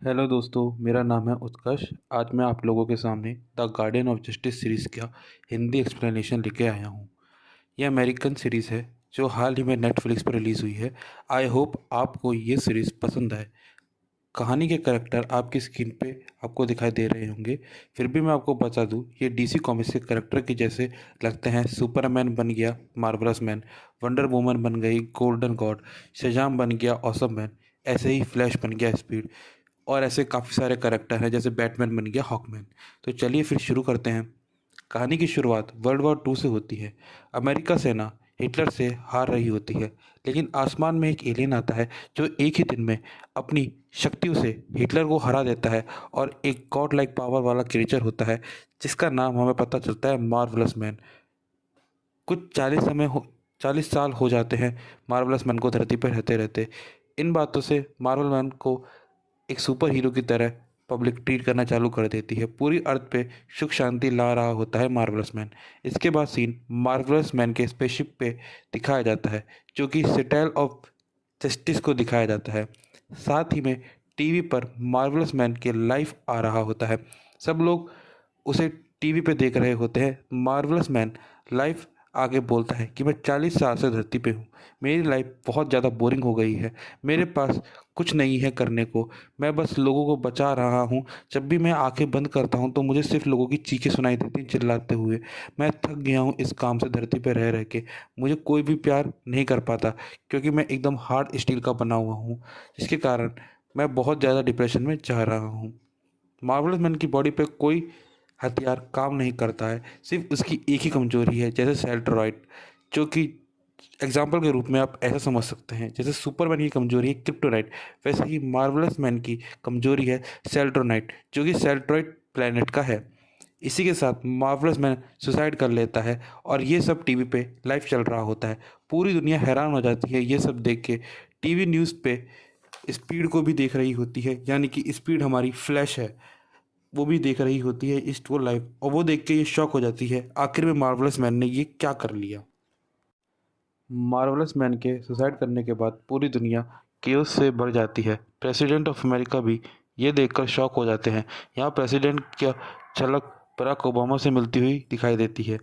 Hello दोस्तों, मेरा नाम है उत्कर्ष। आज मैं आप लोगों के सामने the guardian of justice series का हिंदी एक्सप्लेनेशन लेके आया हूँ। यह अमेरिकन सीरीज़ है जो हाल ही में नेटफ्लिक्स पर रिलीज़ हुई है। आई होप आपको ये सीरीज़ पसंद आए। कहानी के करैक्टर आपकी स्क्रीन पे आपको दिखाई दे रहे होंगे। फिर भी मैं आपको बता दूँ, ये डीसी कॉमिक्स के करैक्टर के जैसे लगते हैं। सुपरमैन बन गया मार्वलस मैन, वंडर वुमन बन गई गोल्डन गॉड, शज़ाम बन गया ऑसम मैन, ऐसे ही फ्लैश बन गया स्पीड, और ऐसे काफ़ी सारे करैक्टर हैं जैसे बैटमैन बन गया हॉकमैन। तो चलिए फिर शुरू करते हैं। कहानी की शुरुआत वर्ल्ड वॉर 2 से होती है। अमेरिका सेना हिटलर से हार रही होती है, लेकिन आसमान में एक एलियन आता है जो एक ही दिन में अपनी शक्तियों से हिटलर को हरा देता है, और एक गॉड लाइक पावर वाला क्रिएचर होता है जिसका नाम हमें पता चलता है मार्वलस मैन। कुछ 40 साल हो जाते हैं मार्वलस मैन को धरती पर रहते रहते। इन बातों से मार्वल मैन को एक सुपर हीरो की तरह पब्लिक ट्रीट करना चालू कर देती है। पूरी अर्थ पे सुख शांति ला रहा होता है मार्वलस मैन। इसके बाद सीन मार्वलस मैन के स्पेसशिप पे दिखाया जाता है, जो कि सिटाइल ऑफ जस्टिस को दिखाया जाता है। साथ ही में टीवी पर मार्वलस मैन के लाइव आ रहा होता है। सब लोग उसे टीवी पे देख रहे होते हैं। मार्वलस मैन लाइव आगे बोलता है कि मैं 40 साल से धरती पे हूँ। मेरी लाइफ बहुत ज़्यादा बोरिंग हो गई है। मेरे पास कुछ नहीं है करने को। मैं बस लोगों को बचा रहा हूँ। जब भी मैं आंखें बंद करता हूँ तो मुझे सिर्फ लोगों की चीखें सुनाई देती चिल्लाते हुए। मैं थक गया हूँ इस काम से, धरती पे रह रह के। मुझे कोई भी प्यार नहीं कर पाता, क्योंकि मैं एकदम हार्ड स्टील का बना हुआ हूँ, जिसके कारण मैं बहुत ज़्यादा डिप्रेशन में जा रहा हूँ। मार्वलस मैन की बॉडी पे कोई हथियार काम नहीं करता है, सिर्फ उसकी एक ही कमजोरी है, जैसे सेल्ट्रॉइड, जो कि एग्जाम्पल के रूप में आप ऐसा समझ सकते हैं जैसे सुपरमैन की कमजोरी है क्रिप्टोनाइट, वैसे ही मार्वलस मैन की कमजोरी है सेल्ट्रोनाइट, जो कि सेल्ट्रॉइड प्लैनेट का है। इसी के साथ मार्वलस मैन सुसाइड कर लेता है, और ये सब टीवी पे लाइव चल रहा होता है। पूरी दुनिया हैरान हो जाती है ये सब देख के। टीवी न्यूज़ पे स्पीड को भी देख रही होती है, यानी कि स्पीड हमारी फ्लैश है, वो भी देख रही होती है इसको लाइव, और वो देख के ये शॉक हो जाती है आखिर में मार्वलस मैन ने ये क्या कर लिया। मार्वलस मैन के सुसाइड करने के बाद पूरी दुनिया केओस से भर जाती है। प्रेसिडेंट ऑफ अमेरिका भी ये देखकर शॉक हो जाते हैं। यहाँ प्रेसिडेंट की झलक बराक ओबामा से मिलती हुई दिखाई देती है,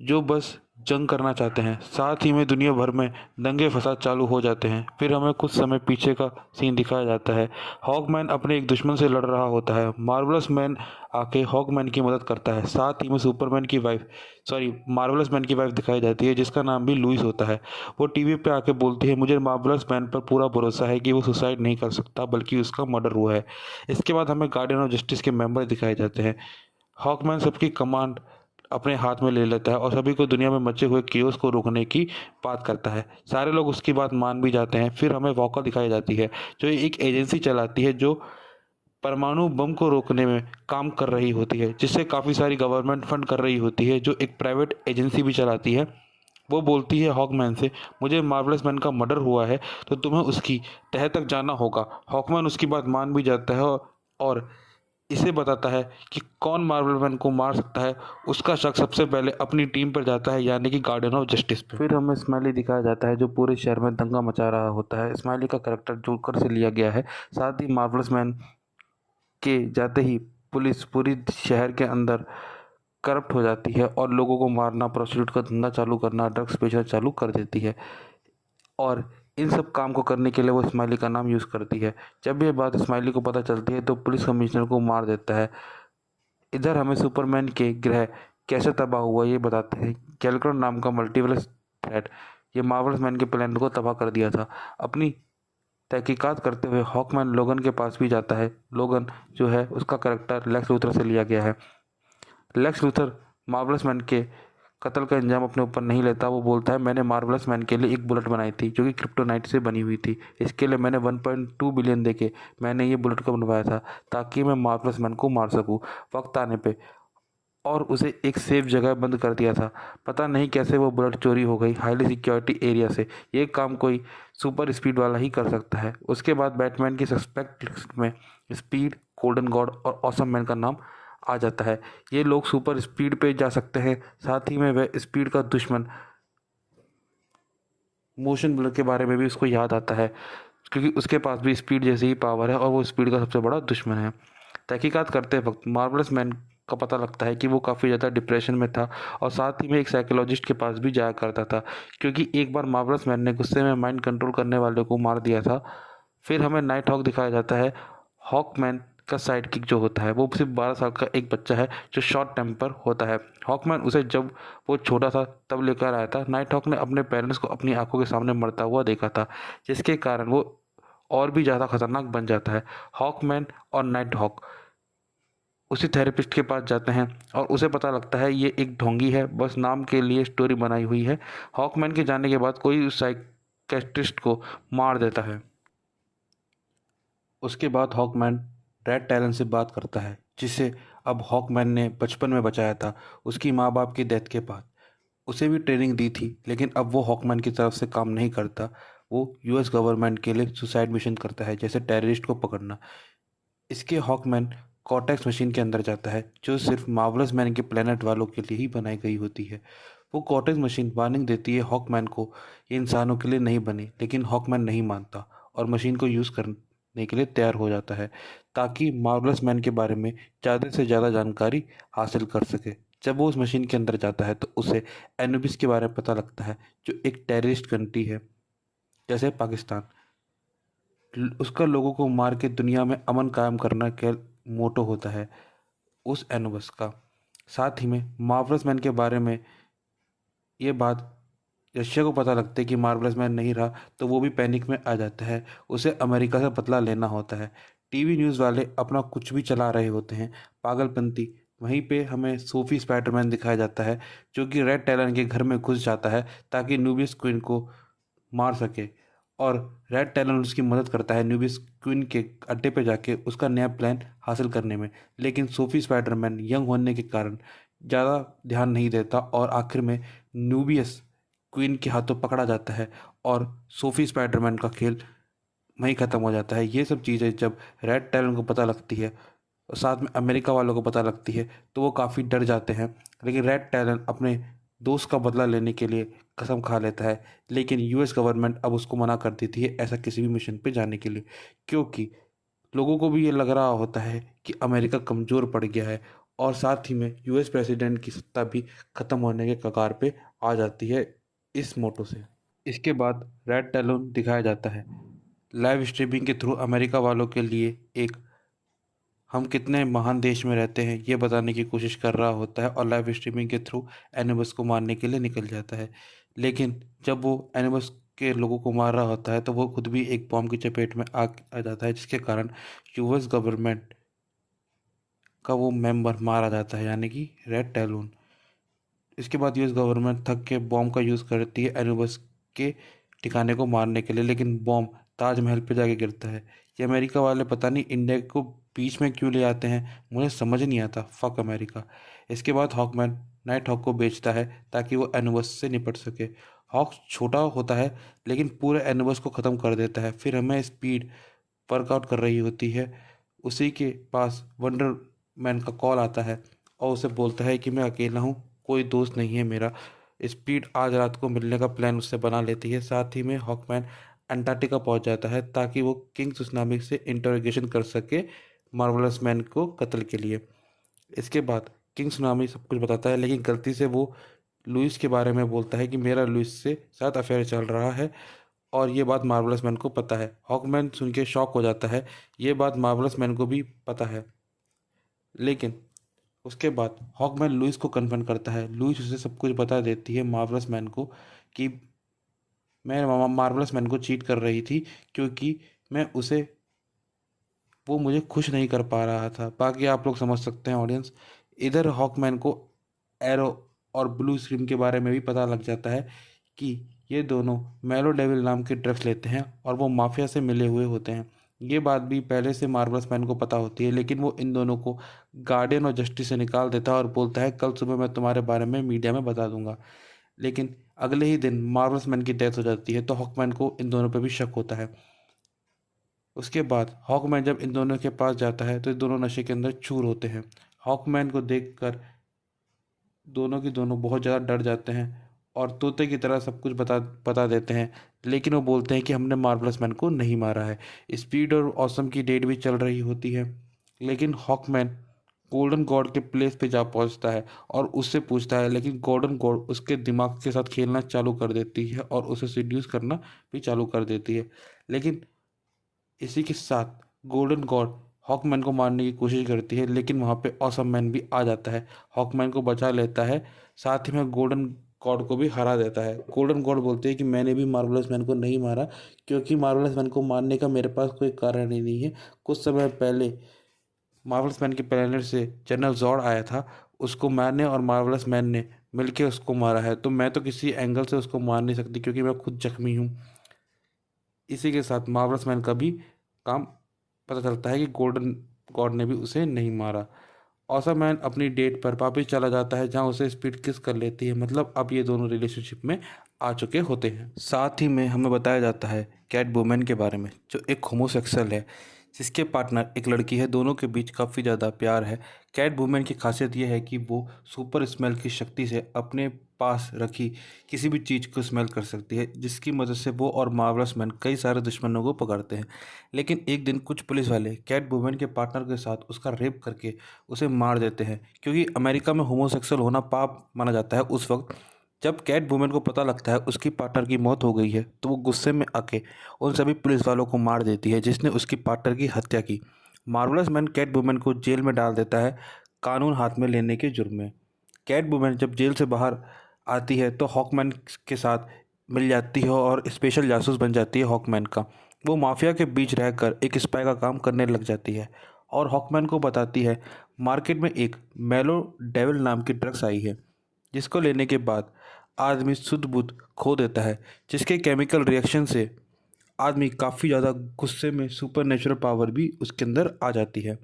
जो बस जंग करना चाहते हैं। साथ ही में दुनिया भर में दंगे फसाद चालू हो जाते हैं। फिर हमें कुछ समय पीछे का सीन दिखाया जाता है। हॉकमैन अपने एक दुश्मन से लड़ रहा होता है। मार्वलस मैन आके हॉकमैन की मदद करता है। साथ ही में सुपरमैन की वाइफ, सॉरी, मार्वलस मैन की वाइफ दिखाई जाती है, जिसका नाम भी लुइस होता है। वो टीवी पे आके बोलती है, मुझे मार्वलस मैन पर पूरा भरोसा है कि वो सुसाइड नहीं कर सकता, बल्कि उसका मर्डर हुआ है। इसके बाद हमें गार्डियन ऑफ जस्टिस के मेंबर दिखाए जाते हैं। हॉकमैन सबकी कमांड अपने हाथ में ले लेता है और सभी को दुनिया में मचे हुए केओस को रोकने की बात करता है। सारे लोग उसकी बात मान भी जाते हैं। फिर हमें वॉकर दिखाई जाती है, जो एक एजेंसी चलाती है जो परमाणु बम को रोकने में काम कर रही होती है, जिससे काफ़ी सारी गवर्नमेंट फंड कर रही होती है, जो एक प्राइवेट एजेंसी भी चलाती है। वो बोलती है हॉकमैन से, मुझे मार्वलस मैन का मर्डर हुआ है, तो तुम्हें उसकी तह तक जाना होगा। हॉकमैन उसकी बात मान भी जाता है, और इसे बताता है कि कौन मार्वल मैन को मार सकता है। उसका शक सबसे पहले अपनी टीम पर जाता है, यानी कि गार्डियन ऑफ जस्टिस पे। फिर हमें स्माइली दिखाया जाता है, जो पूरे शहर में दंगा मचा रहा होता है। स्माइली का करेक्टर जोकर से लिया गया है। साथ ही मार्वल्स मैन के जाते ही पुलिस पूरी शहर के अंदर करप्ट हो जाती है, और लोगों को मारना, प्रोस्टिट्यूट का धंधा चालू करना, ड्रग्स बेचना चालू कर देती है। और इन सब काम को करने के लिए वो स्माइली का नाम यूज़ करती है। जब ये बात स्माइली को पता चलती है तो पुलिस कमिश्नर को मार देता है। इधर हमें सुपरमैन के ग्रह कैसे तबाह हुआ ये बताते हैं। कैलक्रॉन नाम का मल्टीवर्स थ्रेट, ये मार्वल्स मैन के प्लान को तबाह कर दिया था। अपनी तहकीकात करते हुए हॉकमैन लोगन के पास भी जाता है। लोगन जो है उसका करेक्टर लेक्स लूथर से लिया गया है। लेक्स लूथर मार्वलस मैन के कत्ल का इंजाम अपने ऊपर नहीं लेता। वो बोलता है, मैंने मार्वलस मैन के लिए एक बुलेट बनाई थी जो कि क्रिप्टोनाइट से बनी हुई थी। इसके लिए मैंने 1.2 बिलियन देके मैंने ये बुलेट को बनवाया था, ताकि मैं मार्वलस मैन को मार सकूं वक्त आने पे। और उसे एक सेफ जगह बंद कर दिया था। पता नहीं कैसे वो बुलेट चोरी हो गई हाईली सिक्योरिटी एरिया से। ये काम कोई सुपर स्पीड वाला ही कर सकता है। उसके बाद बैटमैन की सस्पेक्ट लिस्ट में स्पीड, गोल्डन गॉड और ऑसम मैन का नाम आ जाता है। ये लोग सुपर स्पीड पे जा सकते हैं। साथ ही में वह स्पीड का दुश्मन मोशन ब्लर के बारे में भी उसको याद आता है। क्योंकि उसके पास भी स्पीड जैसी ही पावर है और वो स्पीड का सबसे बड़ा दुश्मन है। तहकीकात करते वक्त मार्वलस मैन का पता लगता है कि वो काफ़ी ज़्यादा डिप्रेशन में था और साथ ही में एक साइकोलॉजिस्ट के पास भी जाया करता था, क्योंकि एक बार मार्वलस मैन ने गुस्से में माइंड कंट्रोल करने वाले को मार दिया था। फिर हमें नाइट हॉक दिखाया जाता है। हॉकमैन का साइड किक जो होता है वो सिर्फ 12 साल का एक बच्चा है जो शॉर्ट टेम्पर होता है। हॉकमैन उसे जब वो छोटा था तब लेकर आया था। नाइट हॉक ने अपने पेरेंट्स को अपनी आंखों के सामने मरता हुआ देखा था, जिसके कारण वो और भी ज़्यादा खतरनाक बन जाता है। हॉकमैन और नाइट हॉक उसी थेरेपिस्ट के पास जाते हैं और उसे पता लगता है ये एक ढोंगी है, बस नाम के लिए स्टोरी बनाई हुई है। हॉकमैन के जाने के बाद कोई उस साइकेट्रिस्ट को मार देता है। उसके बाद हॉकमैन रेड टैलन से बात करता है, जिसे अब हॉकमैन ने बचपन में बचाया था उसकी माँ बाप की डेथ के बाद। उसे भी ट्रेनिंग दी थी, लेकिन अब वो हॉकमैन की तरफ से काम नहीं करता। वो यूएस गवर्नमेंट के लिए सुसाइड मिशन करता है, जैसे टेररिस्ट को पकड़ना। इसके हॉकमैन कॉर्टेक्स मशीन के अंदर जाता है, जो सिर्फ मार्वलस मैन के प्लेनेट वालों के लिए ही बनाई गई होती है। वो कॉर्टेक्स मशीन वार्निंग देती है हॉकमैन को, ये इंसानों के लिए नहीं बनी, लेकिन हॉकमैन नहीं मानता और मशीन को यूज़ करने के लिए तैयार हो जाता है, ताकि मार्वलस मैन के बारे में ज़्यादा से ज़्यादा जानकारी हासिल कर सके। जब वो उस मशीन के अंदर जाता है तो उसे एनुबिस के बारे में पता लगता है, जो एक टेररिस्ट कंट्री है जैसे पाकिस्तान। उसका लोगों को मार के दुनिया में अमन कायम करना के मोटो होता है उस एनुबस का। साथ ही में मार्वलस मैन के बारे में ये बात रशिया को पता लगता है कि मार्वलस मैन नहीं रहा, तो वो भी पैनिक में आ जाता है। उसे अमेरिका से बदला लेना होता है। टीवी न्यूज़ वाले अपना कुछ भी चला रहे होते हैं, पागलपंती। वहीं पे हमें सोफी स्पाइडरमैन दिखाया जाता है, जो कि रेड टैलन के घर में घुस जाता है ताकि न्यूबियस क्वीन को मार सके। और रेड टैलन उसकी मदद करता है न्यूबियस क्वीन के अड्डे पे जाके उसका नया प्लान हासिल करने में। लेकिन सोफी स्पाइडरमैन यंग होने के कारण ज़्यादा ध्यान नहीं देता और आखिर में न्यूबियस क्वीन के हाथों पकड़ा जाता है और सोफी स्पाइडरमैन का खेल वहीं ख़त्म हो जाता है। ये सब चीज़ें जब रेड टैलन को पता लगती है और साथ में अमेरिका वालों को पता लगती है, तो वो काफ़ी डर जाते हैं। लेकिन रेड टैलन अपने दोस्त का बदला लेने के लिए कसम खा लेता है, लेकिन यूएस गवर्नमेंट अब उसको मना कर देती है ऐसा किसी भी मिशन पे जाने के लिए, क्योंकि लोगों को भी ये लग रहा होता है कि अमेरिका कमज़ोर पड़ गया है और साथ ही में यूएस प्रेसिडेंट की सत्ता भी ख़त्म होने के कगार पे आ जाती है इस मोटो से। इसके बाद रेड टैलन दिखाया जाता है लाइव स्ट्रीमिंग के थ्रू अमेरिका वालों के लिए एक हम कितने महान देश में रहते हैं ये बताने की कोशिश कर रहा होता है और लाइव स्ट्रीमिंग के थ्रू एनिमल्स को मारने के लिए निकल जाता है। लेकिन जब वो एनिमल्स के लोगों को मार रहा होता है तो वो खुद भी एक बॉम्ब की चपेट में आ जाता है, जिसके कारण यूएस गवर्नमेंट का वो मेंबर मारा जाता है, यानी कि रेड टैलून। इसके बाद यूएस गवर्नमेंट थक के बॉम्ब का यूज़ करती है एनुबस के ठिकाने को मारने के लिए, लेकिन बॉम्ब ताजमहल पे जाके गिरता है। ये अमेरिका वाले पता नहीं इंडिया को बीच में क्यों ले आते हैं, मुझे समझ नहीं आता। Fuck America. इसके बाद हॉकमैन नाइट हॉक को बेचता है ताकि वो एनुबस से निपट सके। हॉक छोटा होता है लेकिन पूरे एनुबस को ख़त्म कर देता है। फिर हमें स्पीड वर्कआउट कर रही होती है, उसी के पास वंडर मैन का कॉल आता है और उसे बोलता है कि मैं अकेला हूँ, कोई दोस्त नहीं है मेरा। स्पीड आज रात को मिलने का प्लान उससे बना लेती है। साथ ही में हॉकमैन अंटार्कटिका पहुंच जाता है ताकि वो किंग सुनामी से इंटरोगेशन कर सके मार्वलस मैन को कत्ल के लिए। इसके बाद किंग सुनामी सब कुछ बताता है, लेकिन गलती से वो लुइस के बारे में बोलता है कि मेरा लुइस से साथ अफेयर चल रहा है और ये बात मार्वलस मैन को पता है। हॉकमैन सुन के शॉक हो जाता है, ये बात मार्वलस मैन को भी पता है। लेकिन उसके बाद हॉकमैन लुइस को कन्फर्म करता है। लुइस उसे सब कुछ बता देती है मार्वलस मैन को कि मैं मार्वलस मैन को चीट कर रही थी, क्योंकि मैं उसे वो मुझे खुश नहीं कर पा रहा था। बाकी आप लोग समझ सकते हैं ऑडियंस। इधर हॉकमैन को एरो और ब्लू स्क्रीन के बारे में भी पता लग जाता है कि ये दोनों मेलो डेविल नाम के ड्रग्स लेते हैं और वो माफिया से मिले हुए होते हैं। ये बात भी पहले से मार्वलस मैन को पता होती है, लेकिन वो इन दोनों को गार्डियन और जस्टिस से निकाल देता है और बोलता है कल सुबह मैं तुम्हारे बारे में मीडिया में बता दूंगा। लेकिन अगले ही दिन मार्वलस मैन की डेथ हो जाती है, तो हॉकमैन को इन दोनों पर भी शक होता है। उसके बाद हॉकमैन जब इन दोनों के पास जाता है तो ये दोनों नशे के अंदर चूर होते हैं। हॉकमैन को देखकर दोनों की दोनों बहुत ज़्यादा डर जाते हैं और तोते की तरह सब कुछ बता बता देते हैं, लेकिन वो बोलते हैं कि हमने मार्वलस मैन को नहीं मारा है। स्पीड और ऑसम की डेट भी चल रही होती है, लेकिन हॉकमैन गोल्डन गॉड के प्लेस पे जा पहुंचता है और उससे पूछता है, लेकिन गोल्डन गॉड उसके दिमाग के साथ खेलना चालू कर देती है और उसे सिड्यूस करना भी चालू कर देती है। लेकिन इसी के साथ गोल्डन गॉड हॉकमैन को मारने की कोशिश करती है, लेकिन वहाँ पे ऑसम मैन भी आ जाता है, हॉकमैन को बचा लेता है, साथ ही में गोल्डन गॉड को भी हरा देता है। गोल्डन गॉड बोलते हैं कि मैंने भी मार्वलस मैन को नहीं मारा, क्योंकि मार्वलस मैन को मारने का मेरे पास कोई कारण ही नहीं है। कुछ समय पहले मार्वलस मैन के प्लेनेट से जनरल जॉर्ड आया था, उसको मैंने और मार्वलस मैन ने मिलकर उसको मारा है, तो मैं तो किसी एंगल से उसको मार नहीं सकती क्योंकि मैं खुद जख्मी हूँ। इसी के साथ मार्वलस मैन का भी काम पता चलता है कि गोल्डन गॉड ने भी उसे नहीं मारा। ऑसम मैन अपनी डेट पर वापिस चला जाता है जहां उसे स्पीड किस कर लेती है, मतलब अब ये दोनों रिलेशनशिप में आ चुके होते हैं। साथ ही में हमें बताया जाता है कैट वुमेन के बारे में, जो एक होमोसेक्सुअल है जिसके पार्टनर एक लड़की है। दोनों के बीच काफ़ी ज़्यादा प्यार है। कैट वुमेन की खासियत यह है कि वो सुपर स्मेल की शक्ति से अपने पास रखी किसी भी चीज़ को स्मेल कर सकती है, जिसकी मदद से वो और मार्वलस मैन कई सारे दुश्मनों को पकड़ते हैं। लेकिन एक दिन कुछ पुलिस वाले कैट वुमेन के पार्टनर के साथ उसका रेप करके उसे मार देते हैं, क्योंकि अमेरिका में होमोसेक्सुअल होना पाप माना जाता है। उस वक्त जब कैट वुमेन को पता लगता है उसकी पार्टनर की मौत हो गई है, तो वो गुस्से में आके उन सभी पुलिस वालों को मार देती है जिसने उसकी पार्टनर की हत्या की। मार्वलस मैन कैट वुमेन को जेल में डाल देता है, कानून हाथ में लेने के जुर्म में। कैट वुमेन जब जेल से बाहर आती है तो हॉकमैन के साथ मिल जाती है और स्पेशल जासूस बन जाती है हॉकमैन का। वो माफिया के बीच रहकर एक स्पाई का काम करने लग जाती है और हॉकमैन को बताती है मार्केट में एक मेलो डेविल नाम की ड्रग्स आई है, जिसको लेने के बाद आदमी शुद्ध बुद्ध खो देता है, जिसके केमिकल रिएक्शन से आदमी काफ़ी ज़्यादा गुस्से में सुपर नेचुरल पावर भी उसके अंदर आ जाती है।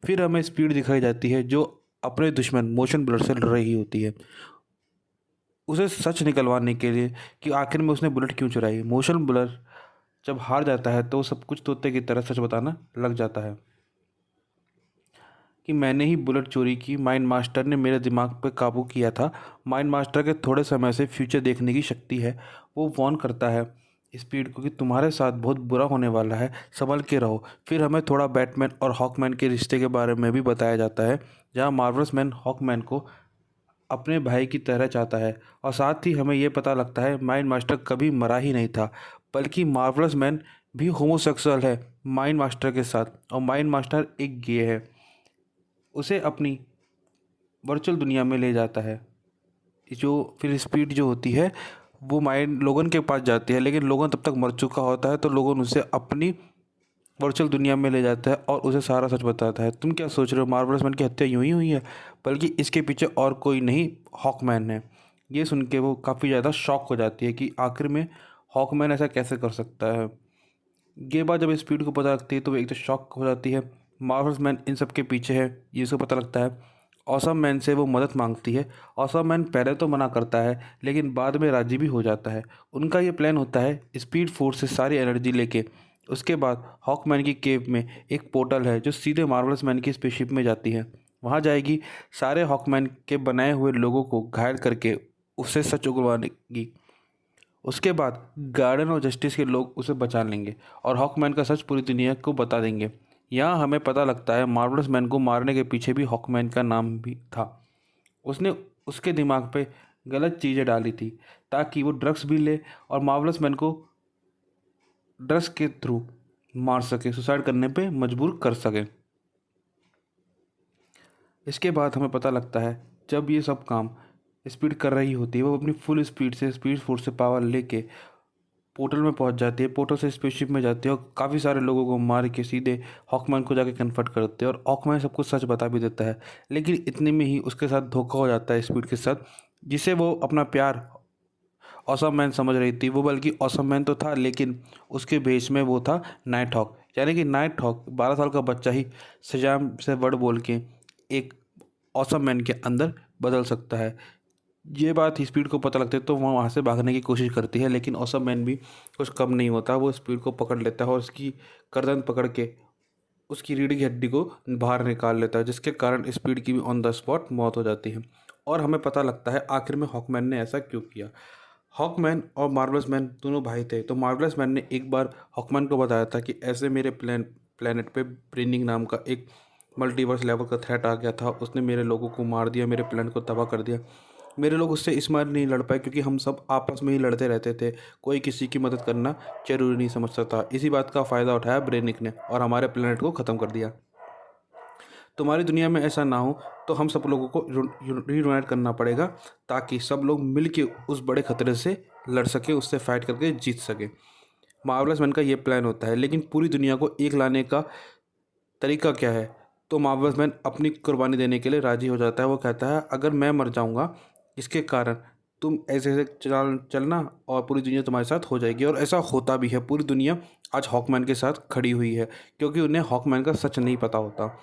फिर हमें स्पीड दिखाई जाती है जो अपने दुश्मन मोशन ब्लर से लड़ रही होती है, उसे सच निकलवाने के लिए कि आखिर में उसने बुलेट क्यों चुराई। मोशन ब्लर जब हार जाता है तो सब कुछ तोते की तरह सच बताना लग जाता है कि मैंने ही बुलेट चोरी की, माइंड मास्टर ने मेरे दिमाग पर काबू किया था। माइंड मास्टर के थोड़े समय से फ्यूचर देखने की शक्ति है। वो वॉर्न करता है स्पीड को कि तुम्हारे साथ बहुत बुरा होने वाला है, संभल के रहो। फिर हमें थोड़ा बैटमैन और हॉकमैन के रिश्ते के बारे में भी बताया जाता है, जहाँ मार्वलस मैन हॉकमैन को अपने भाई की तरह चाहता है, और साथ ही हमें ये पता लगता है माइंड मास्टर कभी मरा ही नहीं था, बल्कि मार्वलस मैन भी होमोसेक्सुअल है माइंड मास्टर के साथ, और माइंड मास्टर एक गे है। उसे अपनी वर्चुअल दुनिया में ले जाता है। जो फिर स्पीड जो होती है वो माइंड लोगन के पास जाती है, लेकिन लोगन तब तक मर चुका होता है, तो लोगन उसे अपनी वर्चुअल दुनिया में ले जाता है और उसे सारा सच बताता है। तुम क्या सोच रहे हो मार्वलस मैन की हत्या यूं ही हुई है, बल्कि इसके पीछे और कोई नहीं हॉकमैन है। ये सुन के वो काफ़ी ज़्यादा शॉक हो जाती है कि आखिर में हॉकमैन ऐसा कैसे कर सकता है। ये बात जब स्पीड को पता लगती है तो वो एक तो शॉक हो जाती है। मार्वल्स मैन इन सब के पीछे है ये उसको पता लगता है। ऑसम मैन से वो मदद मांगती है। ऑसम मैन पहले तो मना करता है, लेकिन बाद में राजी भी हो जाता है। उनका ये प्लान होता है स्पीड फोर्स से सारी एनर्जी लेके उसके बाद हॉकमैन की केव में एक पोर्टल है जो सीधे मार्वल्स मैन की स्पेसशिप में जाती है। वहाँ जाएगी, सारे हॉकमैन के बनाए हुए लोगों को घायल करके उससे सच उगलवाएगी। उसके बाद गार्डन ऑफ जस्टिस के लोग उसे बचा लेंगे और हॉकमैन का सच पूरी दुनिया को बता देंगे। यहाँ हमें पता लगता है मार्वलस मैन को मारने के पीछे भी हॉकमैन का नाम भी था। उसने उसके दिमाग पे गलत चीज़ें डाली थी ताकि वो ड्रग्स भी ले और मार्वलस मैन को ड्रग्स के थ्रू मार सके, सुसाइड करने पे मजबूर कर सके। इसके बाद हमें पता लगता है जब ये सब काम स्पीड कर रही होती है, वो अपनी फुल स्पीड से स्पीड फोर्स से पावर लेके पोर्टल में पहुंच जाती है। पोर्टल से स्पेसशिप में जाती है और काफ़ी सारे लोगों को मार के सीधे हॉकमैन को जाके कन्फर्ट करते हैं और हॉकमैन सब कुछ सच बता भी देता है। लेकिन इतने में ही उसके साथ धोखा हो जाता है स्पीड के साथ, जिसे वो अपना प्यार ऑसम मैन समझ रही थी। वो बल्कि ऑसम मैन तो था, लेकिन उसके भेष में वो था नाइट हॉक, यानी कि नाइट हॉक 12 साल का बच्चा ही शज़ाम से वर्ड बोल के एक ऑसम मैन के अंदर बदल सकता है। ये बात स्पीड को पता लगती है तो वह वहाँ से भागने की कोशिश करती है, लेकिन ऑसम मैन भी कुछ कम नहीं होता। वो स्पीड को पकड़ लेता है और उसकी गर्दन पकड़ के उसकी रीढ़ की हड्डी को बाहर निकाल लेता है, जिसके कारण स्पीड की भी ऑन द स्पॉट मौत हो जाती है। और हमें पता लगता है आखिर में हॉकमैन ने ऐसा क्यों किया। हॉकमैन और मार्वलस मैन दोनों भाई थे। तो मार्वलस मैन ने एक बार हॉकमैन को बताया था कि ऐसे मेरे प्लेनेट पे ब्रेनिंग नाम का एक मल्टीवर्स लेवल का थ्रेट आ गया था। उसने मेरे लोगों को मार दिया, मेरे प्लेनेट को तबाह कर दिया। मेरे लोग उससे इस बार नहीं लड़ पाए क्योंकि हम सब आपस में ही लड़ते रहते थे। कोई किसी की मदद करना जरूरी नहीं समझता था। इसी बात का फ़ायदा उठाया ब्रेनिक ने और हमारे प्लेनेट को ख़त्म कर दिया। तुम्हारी दुनिया में ऐसा ना हो तो हम सब लोगों को रीयूनाइट करना पड़ेगा ताकि सब लोग मिल के उस बड़े खतरे से लड़ सके, उससे फाइट करके जीत सके। मार्वलस मैन का ये प्लान होता है, लेकिन पूरी दुनिया को एक लाने का तरीका क्या है? तो मार्वलस मैन अपनी कुर्बानी देने के लिए राज़ी हो जाता है। वो कहता है अगर मैं मर जाऊंगा इसके कारण तुम ऐसे ऐसे चलना और पूरी दुनिया तुम्हारे साथ हो जाएगी। और ऐसा होता भी है। पूरी दुनिया आज हॉकमैन के साथ खड़ी हुई है क्योंकि उन्हें हॉकमैन का सच नहीं पता होता।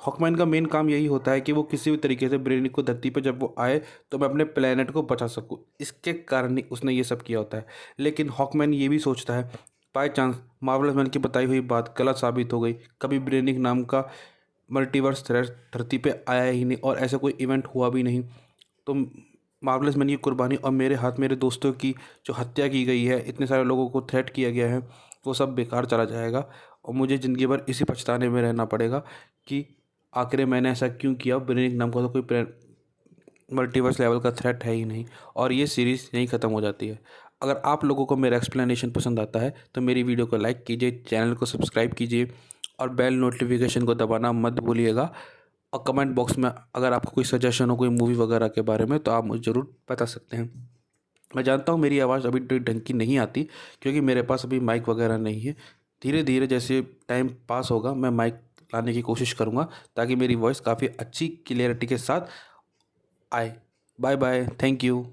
हॉकमैन का मेन काम यही होता है कि वो किसी भी तरीके से ब्रेनिक को धरती पर जब वो आए तो मैं अपने प्लेनेट को बचा सकूं। इसके कारण ही उसने ये सब किया होता है। लेकिन हॉकमैन ये भी सोचता है बाई चांस मार्वलस मैन की बताई हुई बात गलत साबित हो गई, कभी ब्रेनिक नाम का मल्टीवर्स थ्रेट धरती पे आया ही नहीं और ऐसा कोई इवेंट हुआ भी नहीं, तो मार्वलस मैन की कुर्बानी और मेरे हाथ मेरे दोस्तों की जो हत्या की गई है, इतने सारे लोगों को थ्रेट किया गया है, वो सब बेकार चला जाएगा और मुझे ज़िंदगी भर इसी पछताने में रहना पड़ेगा कि आखिर मैंने ऐसा क्यों किया। ब्रेनिक नाम का तो कोई मल्टीवर्स लेवल का थ्रेट है ही नहीं। और ये सीरीज़ यहीं ख़त्म हो जाती है। अगर आप लोगों को मेरा एक्सप्लेनेशन पसंद आता है तो मेरी वीडियो को लाइक कीजिए, चैनल को सब्सक्राइब कीजिए और बेल नोटिफिकेशन को दबाना मत भूलिएगा। और कमेंट बॉक्स में अगर आपको कोई सजेशन हो कोई मूवी वगैरह के बारे में तो आप मुझे ज़रूर बता सकते हैं। मैं जानता हूँ मेरी आवाज़ अभी ढंग की नहीं आती क्योंकि मेरे पास अभी माइक वगैरह नहीं है। धीरे धीरे जैसे टाइम पास होगा मैं माइक लाने की कोशिश करूँगा ताकि मेरी वॉइस काफ़ी अच्छी क्लियरिटी के साथ आए। Bye bye, thank you.